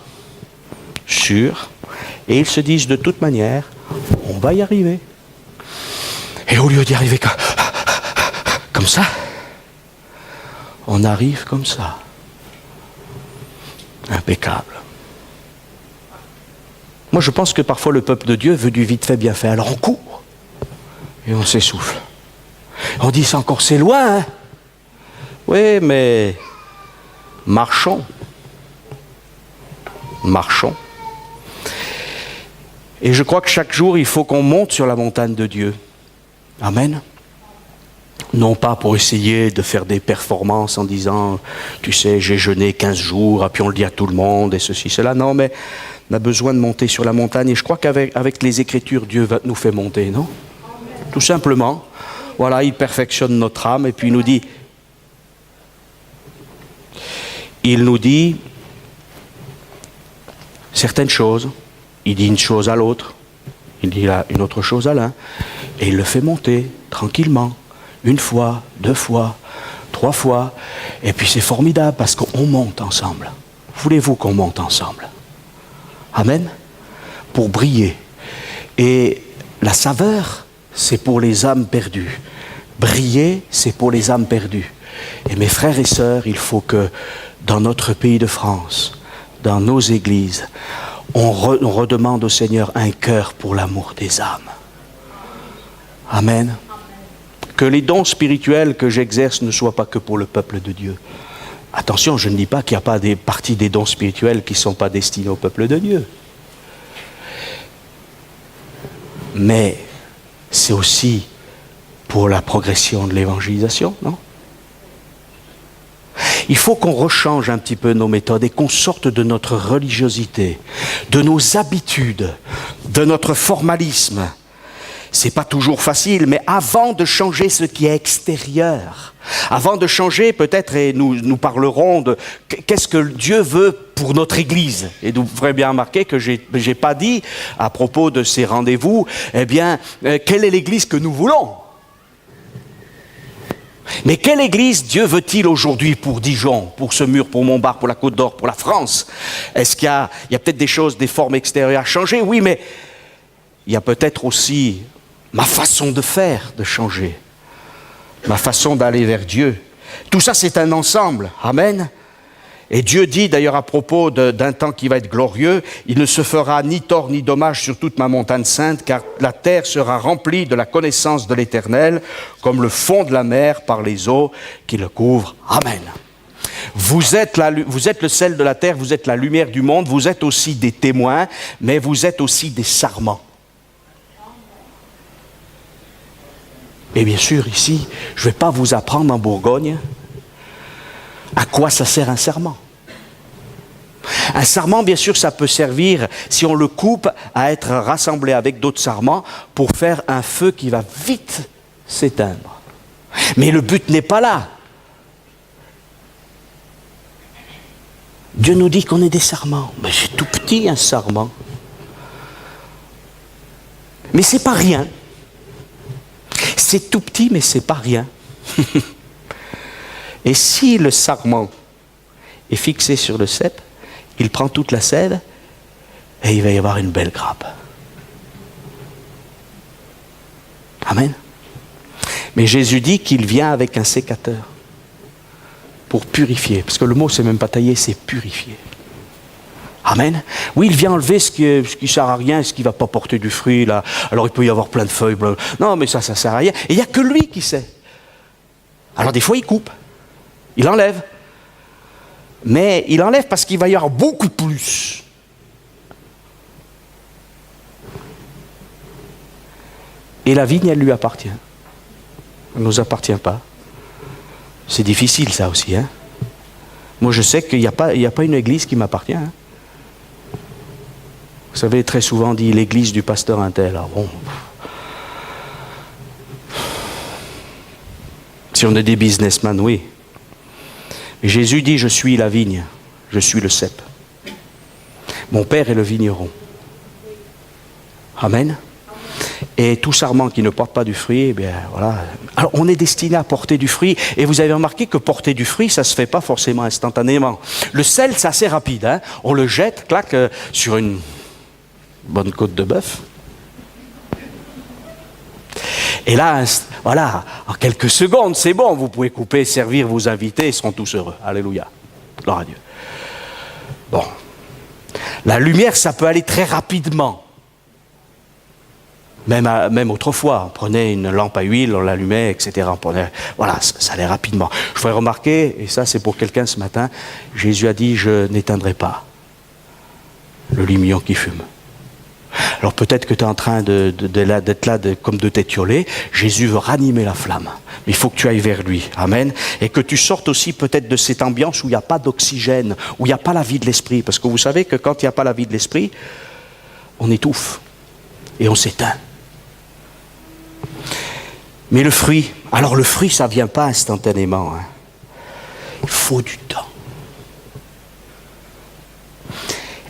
sûr, et ils se disent de toute manière, on va y arriver. Et au lieu d'y arriver comme ça, on arrive comme ça. Impeccable. Moi, je pense que parfois le peuple de Dieu veut du vite fait bien fait. Alors on court et on s'essouffle. On dit c'est loin, hein? Oui, mais marchons. Marchons. Et je crois que chaque jour, il faut qu'on monte sur la montagne de Dieu. Amen. Non pas pour essayer de faire des performances en disant, tu sais, j'ai jeûné 15 jours, et puis on le dit à tout le monde, et ceci, cela. Non, mais on a besoin de monter sur la montagne. Et je crois qu'avec les Écritures, Dieu nous fait monter, non? Tout simplement. Voilà, il perfectionne notre âme, et puis il nous dit, certaines choses, il dit une chose à l'autre, il dit une autre chose à l'un, et il le fait monter tranquillement, une fois, 2 fois, 3 fois, et puis c'est formidable parce qu'on monte ensemble. Voulez-vous qu'on monte ensemble? Amen. Pour briller. Et la saveur, c'est pour les âmes perdues. Briller, c'est pour les âmes perdues. Et mes frères et sœurs, il faut que dans notre pays de France, dans nos églises, on redemande au Seigneur un cœur pour l'amour des âmes. Amen. Que les dons spirituels que j'exerce ne soient pas que pour le peuple de Dieu. Attention, je ne dis pas qu'il n'y a pas des parties des dons spirituels qui ne sont pas destinés au peuple de Dieu. Mais c'est aussi pour la progression de l'évangélisation, non? Il faut qu'on rechange un petit peu nos méthodes et qu'on sorte de notre religiosité, de nos habitudes, de notre formalisme. C'est pas toujours facile, mais avant de changer ce qui est extérieur, avant de changer peut-être, et nous parlerons de qu'est-ce que Dieu veut pour notre Église. Et vous ferez bien remarquer que j'ai pas dit, à propos de ces rendez-vous, eh bien, quelle est l'Église que nous voulons? Mais quelle Église Dieu veut-il aujourd'hui pour Dijon, pour ce mur, pour Montbard, pour la Côte d'Or, pour la France? Est-ce qu'il y a peut-être des choses, des formes extérieures à changer? Oui, mais il y a peut-être aussi ma façon de faire, de changer. Ma façon d'aller vers Dieu. Tout ça, c'est un ensemble. Amen. Et Dieu dit d'ailleurs à propos d'un temps qui va être glorieux, il ne se fera ni tort ni dommage sur toute ma montagne sainte, car la terre sera remplie de la connaissance de l'Éternel, comme le fond de la mer par les eaux qui le couvrent. Amen. Vous êtes le sel de la terre, vous êtes la lumière du monde, vous êtes aussi des témoins, mais vous êtes aussi des sarments. Et bien sûr, ici, je ne vais pas vous apprendre en Bourgogne à quoi ça sert un sarment. Un sarment, bien sûr, ça peut servir, si on le coupe, à être rassemblé avec d'autres sarments pour faire un feu qui va vite s'éteindre. Mais le but n'est pas là. Dieu nous dit qu'on est des sarments. Mais c'est tout petit, un sarment. Mais c'est pas rien. C'est tout petit, mais c'est pas rien. Et si le sarment est fixé sur le cep, il prend toute la sève et il va y avoir une belle grappe. Amen. Mais Jésus dit qu'il vient avec un sécateur pour purifier. Parce que le mot, c'est même pas tailler, c'est purifier. Amen. Oui, il vient enlever ce qui ne sert à rien, ce qui ne va pas porter du fruit. Là. Alors il peut y avoir plein de feuilles. Bla. Non, mais ça ne sert à rien. Et il n'y a que lui qui sait. Alors des fois, il coupe. Il enlève. Mais il enlève parce qu'il va y avoir beaucoup plus. Et la vigne, elle lui appartient. Elle ne nous appartient pas. C'est difficile, ça aussi. Hein. Moi, je sais qu'il n'y a pas une église qui m'appartient. Hein. Vous savez, très souvent dit l'église du pasteur untel. Alors bon. Si on est des businessmen, oui. Mais Jésus dit, je suis la vigne, je suis le cep. Mon Père est le vigneron. Amen. Et tout sarment qui ne porte pas du fruit, eh bien voilà. Alors on est destiné à porter du fruit. Et vous avez remarqué que porter du fruit, ça ne se fait pas forcément instantanément. Le sel, c'est assez rapide. Hein. On le jette, clac, sur une bonne côte de bœuf. Et là, voilà, en quelques secondes, c'est bon, vous pouvez couper, servir vos invités, ils seront tous heureux. Alléluia. Gloire à Dieu. Bon. La lumière, ça peut aller très rapidement. Même autrefois, on prenait une lampe à huile, on l'allumait, etc. Voilà, ça allait rapidement. Je voudrais remarquer, et ça c'est pour quelqu'un ce matin, Jésus a dit, je n'éteindrai pas le lumion qui fume. Alors peut-être que tu es en train d'être là comme de t'étioler. Jésus veut ranimer la flamme. Mais il faut que tu ailles vers lui. Amen. Et que tu sortes aussi peut-être de cette ambiance où il n'y a pas d'oxygène, où il n'y a pas la vie de l'esprit. Parce que vous savez que quand il n'y a pas la vie de l'esprit, on étouffe et on s'éteint. Mais le fruit, alors le fruit, ça ne vient pas instantanément. Hein. Il faut du temps.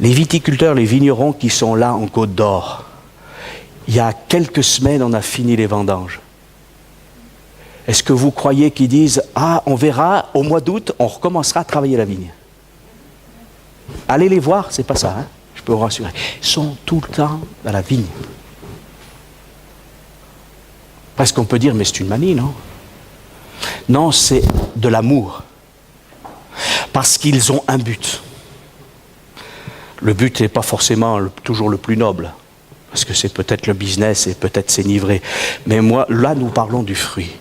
Les viticulteurs, les vignerons qui sont là en Côte d'Or, il y a quelques semaines, on a fini les vendanges. Est-ce que vous croyez qu'ils disent « Ah, on verra, au mois d'août, on recommencera à travailler la vigne ». Allez les voir, c'est pas ça, hein, je peux vous rassurer. Ils sont tout le temps dans la vigne. Presque on peut dire « Mais c'est une manie, non ?» Non, c'est de l'amour. Parce qu'ils ont un but. Le but n'est pas forcément toujours le plus noble. Parce que c'est peut-être le business et peut-être s'enivrer. Mais moi, là, nous parlons du fruit.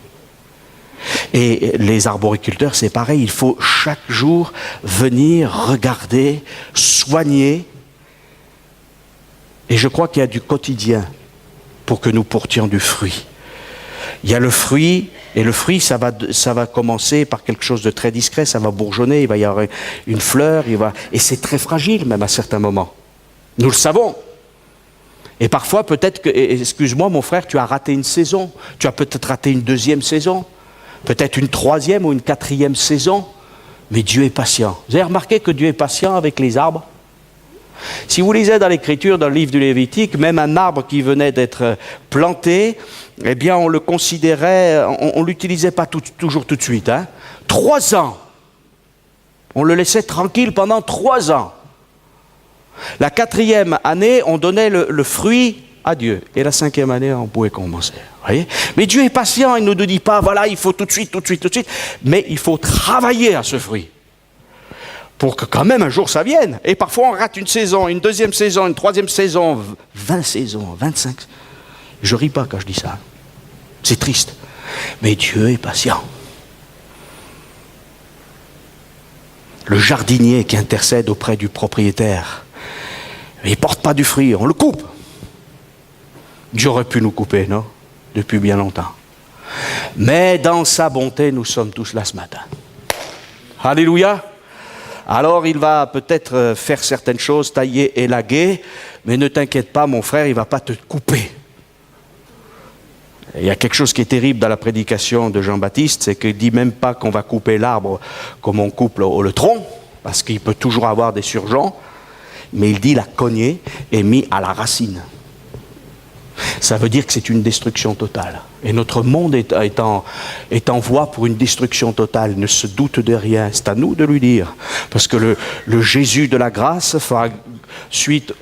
Et les arboriculteurs, c'est pareil. Il faut chaque jour venir, regarder, soigner. Et je crois qu'il y a du quotidien pour que nous portions du fruit. Il y a le fruit, et le fruit, ça va commencer par quelque chose de très discret, ça va bourgeonner, il va y avoir une fleur, et c'est très fragile même à certains moments. Nous le savons. Et parfois, peut-être que, excuse-moi mon frère, tu as raté une saison, tu as peut-être raté une deuxième saison, peut-être une troisième ou une quatrième saison, mais Dieu est patient. Vous avez remarqué que Dieu est patient avec les arbres? Si vous lisez dans l'Écriture, dans le livre du Lévitique, même un arbre qui venait d'être planté, eh bien on le considérait, on ne l'utilisait pas toujours tout de suite. 3 ans. On le laissait tranquille pendant 3 ans. La 4e année, on donnait le fruit à Dieu. Et la 5e année, on pouvait commencer. Voyez? Mais Dieu est patient, il ne nous dit pas, voilà, il faut tout de suite. Mais il faut travailler à ce fruit. Pour que quand même un jour ça vienne. Et parfois on rate une saison, une deuxième saison, une troisième saison, 20 saisons, 25. Je ris pas quand je dis ça. C'est triste. Mais Dieu est patient. Le jardinier qui intercède auprès du propriétaire, il ne porte pas du fruit, on le coupe. Dieu aurait pu nous couper, non? Depuis bien longtemps. Mais dans sa bonté, nous sommes tous là ce matin. Alléluia. Alors il va peut-être faire certaines choses, tailler, élaguer, mais ne t'inquiète pas mon frère, il ne va pas te couper. Il y a quelque chose qui est terrible dans la prédication de Jean-Baptiste, c'est qu'il ne dit même pas qu'on va couper l'arbre comme on coupe le tronc, parce qu'il peut toujours avoir des surgeons, mais il dit la cogner et mis à la racine. Ça veut dire que c'est une destruction totale. Et notre monde est en voie pour une destruction totale. Il ne se doute de rien. C'est à nous de lui dire. Parce que le Jésus de la grâce fera suite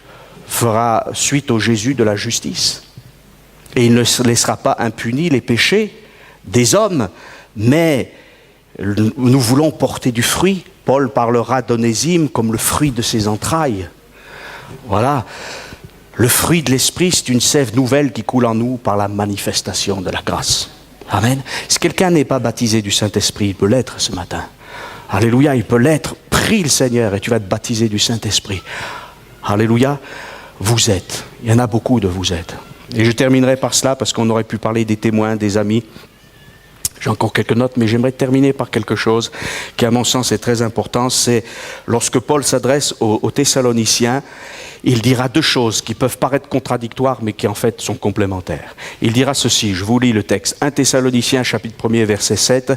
au Jésus de la justice. Et il ne laissera pas impunis les péchés des hommes. Mais nous voulons porter du fruit. Paul parlera d'Onésime comme le fruit de ses entrailles. Voilà. Le fruit de l'esprit, c'est une sève nouvelle qui coule en nous par la manifestation de la grâce. Amen. Si quelqu'un n'est pas baptisé du Saint-Esprit, il peut l'être ce matin. Alléluia, il peut l'être. Prie le Seigneur et tu vas être baptisé du Saint-Esprit. Alléluia. Vous êtes. Il y en a beaucoup de vous êtes. Et je terminerai par cela parce qu'on aurait pu parler des témoins, des amis. J'ai encore quelques notes, mais j'aimerais terminer par quelque chose qui, à mon sens, est très important. C'est lorsque Paul s'adresse aux Thessaloniciens, il dira 2 choses qui peuvent paraître contradictoires, mais qui en fait sont complémentaires. Il dira ceci, je vous lis le texte, 1 Thessaloniciens, chapitre 1er, verset 7.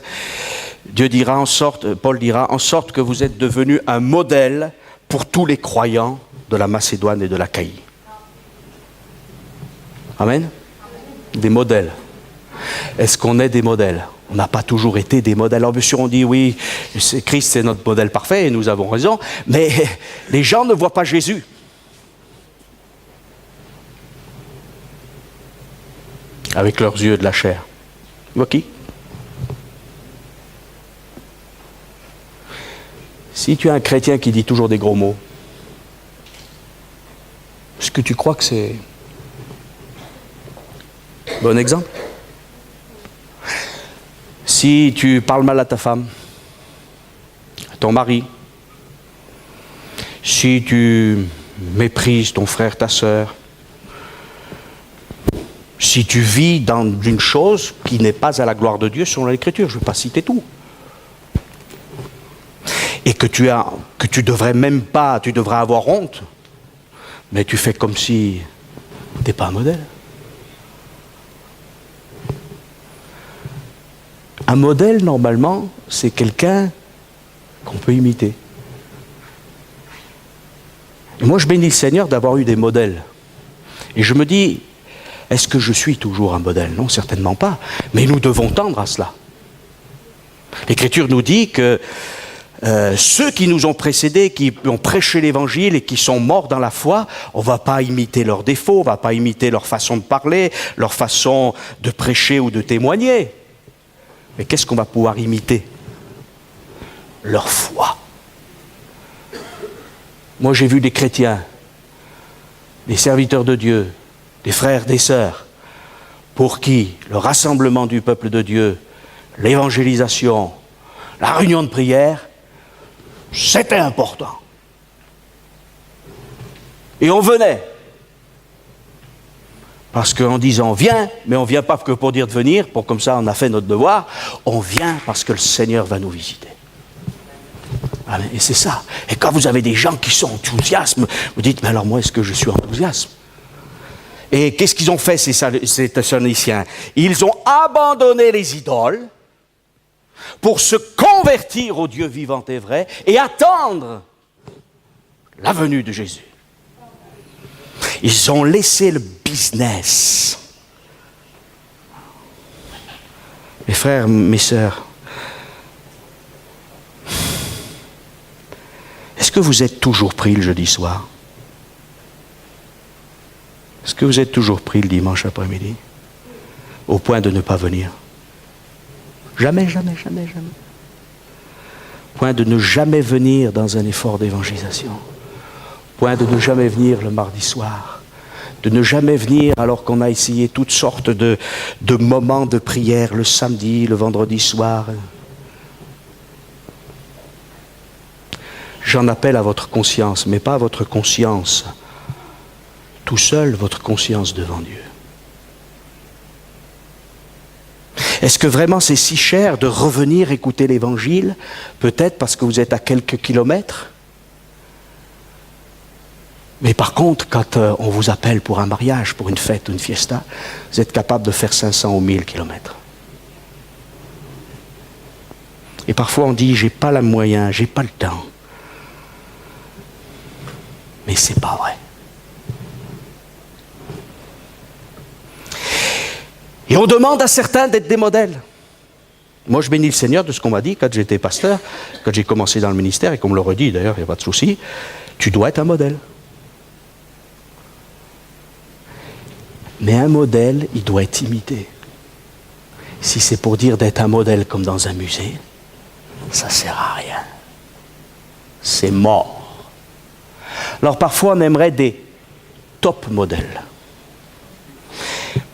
Paul dira, en sorte que vous êtes devenus un modèle pour tous les croyants de la Macédoine et de l'Achaïe. Amen. Des modèles. Est-ce qu'on est des modèles? On n'a pas toujours été des modèles. Alors bien sûr on dit oui, Christ c'est notre modèle parfait et nous avons raison, mais les gens ne voient pas Jésus. Avec leurs yeux de la chair. Ils voient qui? Si tu es un chrétien qui dit toujours des gros mots, est-ce que tu crois que c'est bon exemple? Si tu parles mal à ta femme, à ton mari, si tu méprises ton frère, ta sœur, si tu vis dans une chose qui n'est pas à la gloire de Dieu selon l'Écriture, je ne vais pas citer tout, et que tu devrais même pas, tu devrais avoir honte, mais tu fais comme si tu n'es pas un modèle. Un modèle, normalement, c'est quelqu'un qu'on peut imiter. Et moi, je bénis le Seigneur d'avoir eu des modèles. Et je me dis, est-ce que je suis toujours un modèle? Non, certainement pas. Mais nous devons tendre à cela. L'Écriture nous dit que ceux qui nous ont précédés, qui ont prêché l'Évangile et qui sont morts dans la foi, on ne va pas imiter leurs défauts, on ne va pas imiter leur façon de parler, leur façon de prêcher ou de témoigner. Mais qu'est-ce qu'on va pouvoir imiter? Leur foi. Moi, j'ai vu des chrétiens, des serviteurs de Dieu, des frères, des sœurs, pour qui le rassemblement du peuple de Dieu, l'évangélisation, la réunion de prière, c'était important. Et on venait. Parce qu'en disant viens, mais on ne vient pas que pour dire de venir, pour comme ça on a fait notre devoir, on vient parce que le Seigneur va nous visiter. Amen. Et c'est ça. Et quand vous avez des gens qui sont enthousiastes, vous dites, mais alors moi, est-ce que je suis enthousiaste? Et qu'est-ce qu'ils ont fait, ces Thessaloniciens? Ils ont abandonné les idoles pour se convertir au Dieu vivant et vrai et attendre la venue de Jésus. Ils ont laissé le business. Mes frères, mes sœurs, est-ce que vous êtes toujours pris le jeudi soir? Est-ce que vous êtes toujours pris le dimanche après-midi? Au point de ne pas venir? Jamais, jamais, jamais, jamais. Point de ne jamais venir dans un effort d'évangélisation. Point de ne jamais venir le mardi soir. De ne jamais venir alors qu'on a essayé toutes sortes de moments de prière le samedi, le vendredi soir. J'en appelle à votre conscience, mais pas à votre conscience tout seul, votre conscience devant Dieu. Est-ce que vraiment c'est si cher de revenir écouter l'Évangile? Peut-être parce que vous êtes à quelques kilomètres. Mais par contre, quand on vous appelle pour un mariage, pour une fête ou une fiesta, vous êtes capable de faire 500 ou 1000 kilomètres. Et parfois on dit, j'ai pas les moyens, j'ai pas le temps. Mais c'est pas vrai. Et on demande à certains d'être des modèles. Moi, je bénis le Seigneur de ce qu'on m'a dit quand j'étais pasteur, quand j'ai commencé dans le ministère, et qu'on me le redit d'ailleurs, il n'y a pas de souci, tu dois être un modèle. Mais un modèle, il doit être imité. Si c'est pour dire d'être un modèle comme dans un musée, ça ne sert à rien. C'est mort. Alors parfois, on aimerait des top modèles.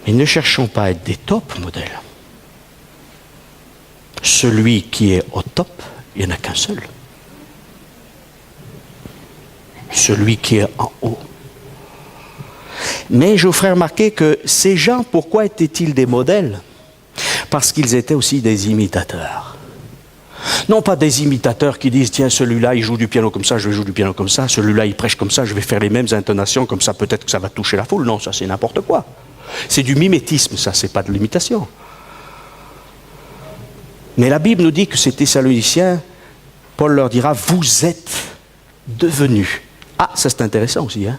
Mais ne cherchons pas à être des top modèles. Celui qui est au top, il n'y en a qu'un seul. Celui qui est en haut. Mais je vous ferai remarquer que ces gens, pourquoi étaient-ils des modèles? Parce qu'ils étaient aussi des imitateurs. Non pas des imitateurs qui disent, tiens, celui-là, il joue du piano comme ça, je vais jouer du piano comme ça, celui-là, il prêche comme ça, je vais faire les mêmes intonations, comme ça, peut-être que ça va toucher la foule. Non, ça, c'est n'importe quoi. C'est du mimétisme, ça, c'est pas de l'imitation. Mais la Bible nous dit que ces Thessaloniciens, Paul leur dira, vous êtes devenus. Ah, ça c'est intéressant aussi. Hein?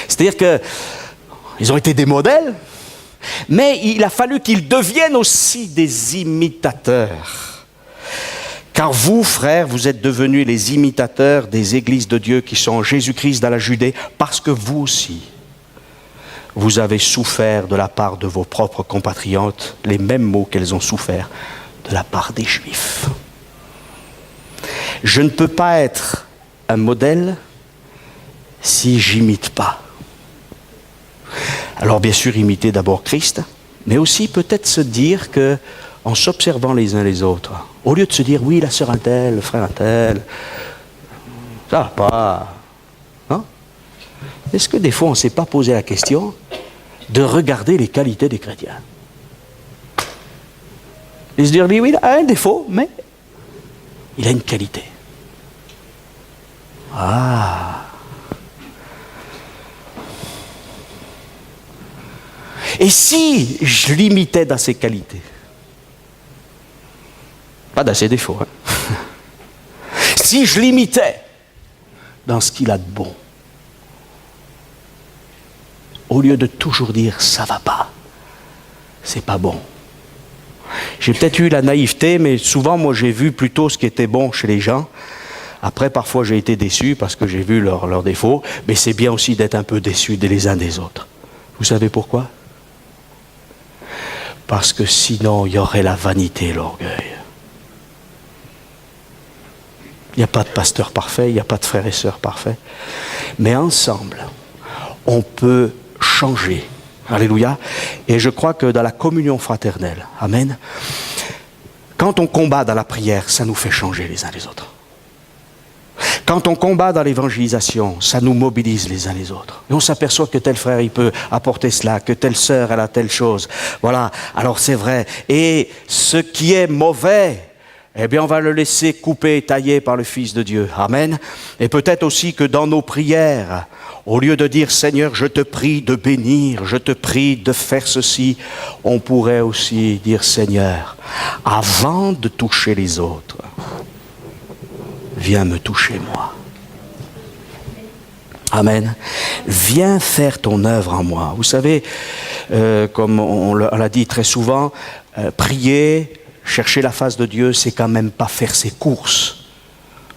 C'est-à-dire qu'ils ont été des modèles, mais il a fallu qu'ils deviennent aussi des imitateurs. Car vous, frères, vous êtes devenus les imitateurs des églises de Dieu qui sont en Jésus-Christ dans la Judée, parce que vous aussi, vous avez souffert de la part de vos propres compatriotes les mêmes maux qu'elles ont souffert de la part des Juifs. Je ne peux pas être un modèle si j'imite pas. Alors bien sûr, imiter d'abord Christ, mais aussi peut-être se dire que, en s'observant les uns les autres, au lieu de se dire, oui, la sœur un tel, le frère un tel, ça va pas. Hein? Est-ce que des fois, on ne s'est pas posé la question de regarder les qualités des chrétiens? Et se dire, oui, il a un défaut, mais il a une qualité. Ah! Et si je l'imitais dans ses qualités? Pas dans ses défauts. Hein? Si je l'imitais dans ce qu'il a de bon, au lieu de toujours dire « ça va pas », c'est pas bon. J'ai peut-être eu la naïveté, mais souvent, moi, j'ai vu plutôt ce qui était bon chez les gens. Après, parfois, j'ai été déçu parce que j'ai vu leurs défauts, mais c'est bien aussi d'être un peu déçu les uns des autres. Vous savez pourquoi? Parce que sinon, il y aurait la vanité et l'orgueil. Il n'y a pas de pasteur parfait, il n'y a pas de frères et sœurs parfaits. Mais ensemble, on peut changer. Alléluia. Et je crois que dans la communion fraternelle, amen, quand on combat dans la prière, ça nous fait changer les uns les autres. Quand on combat dans l'évangélisation, ça nous mobilise les uns les autres. Et on s'aperçoit que tel frère, il peut apporter cela, que telle sœur, elle a telle chose. Voilà, alors c'est vrai. Et ce qui est mauvais, eh bien on va le laisser couper, tailler par le Fils de Dieu. Amen. Et peut-être aussi que dans nos prières, au lieu de dire « Seigneur, je te prie de bénir, je te prie de faire ceci », on pourrait aussi dire « Seigneur, avant de toucher les autres, viens me toucher moi. » Amen. Viens faire ton œuvre en moi. Vous savez, comme on l'a dit très souvent, prier, chercher la face de Dieu, c'est quand même pas faire ses courses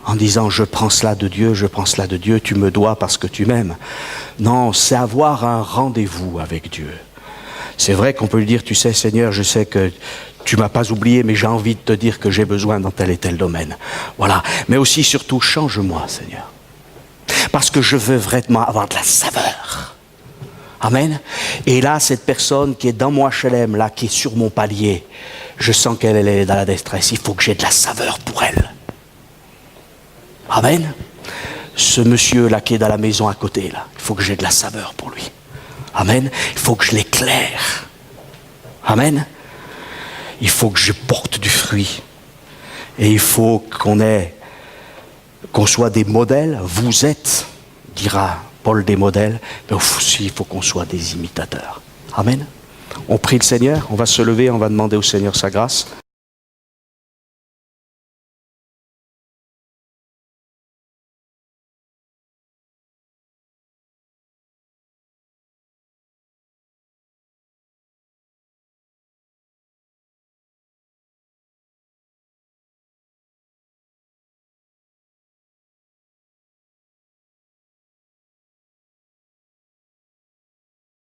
en disant je prends cela de Dieu, je prends cela de Dieu, tu me dois parce que tu m'aimes. Non, c'est avoir un rendez-vous avec Dieu. C'est vrai qu'on peut lui dire, tu sais Seigneur, je sais que tu m'as pas oublié, mais j'ai envie de te dire que j'ai besoin dans tel et tel domaine. Voilà. Mais aussi, surtout, change-moi, Seigneur. Parce que je veux vraiment avoir de la saveur. Amen. Et là, cette personne qui est dans mon HLM, là, qui est sur mon palier, je sens qu'elle est dans la détresse. Il faut que j'ai de la saveur pour elle. Amen. Ce monsieur là qui est dans la maison à côté là, il faut que j'ai de la saveur pour lui. Amen. Il faut que je l'éclaire. Amen. Il faut que je porte du fruit. Et il faut qu'on soit des modèles. Vous êtes, dira Paul, des modèles, mais aussi il faut qu'on soit des imitateurs. Amen. On prie le Seigneur, on va se lever, on va demander au Seigneur sa grâce.